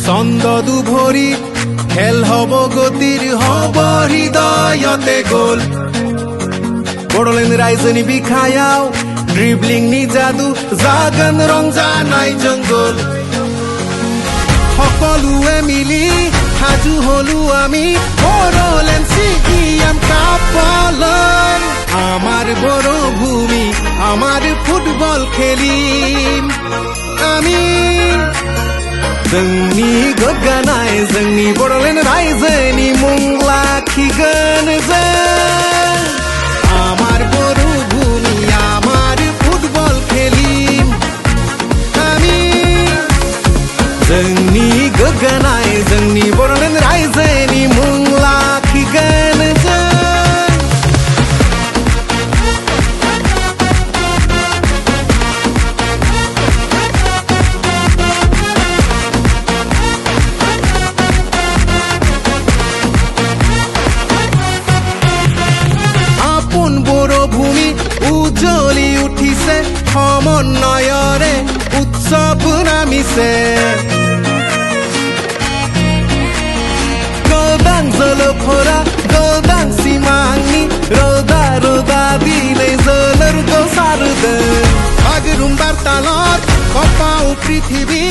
ছন্দ দুভৰি খেল হব গতিৰ হব হৃদয়তে গ'ল বড়োলেণ্ড ৰাইজনী বিষায়াও ড্ৰিবলিং নি যাদু জাগন ৰংজানাই জংগল সকলোৱে মিলি সাজু হলো আমি বড়োলেণ্ড CEM কাপলৈ আমাৰ বড়ো ভূমি আমাৰ ফুটবল খেলিম আমি जोंनि गोग्गानाय जोंनि बड'लेण्ड रायजोनि मुं लाखिगोन जों आमार बर' भूमि आमार फुटबल खेलिम आमी जोंनि गोग्गानाय जोंनि बड'लेण्ड रायजोनि मुं लाखिगोन जों ভূমি উজ্জ্বলি উঠিছে সমন্বয়ৰে উৎসৱ নামিছে গোদাং জলফৰা গোদাং সিমাংনি ৰদা ৰদা দিলে জলৰ গোসাৰদে বাগৰুম্বাৰ তালত কপাও পৃথিৱী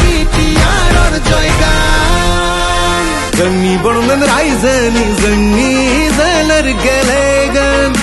বিটিআৰৰ জয়গান जोंनि बड'लेण्ड रायजोनि जोंनि जोलुर गेलेगोन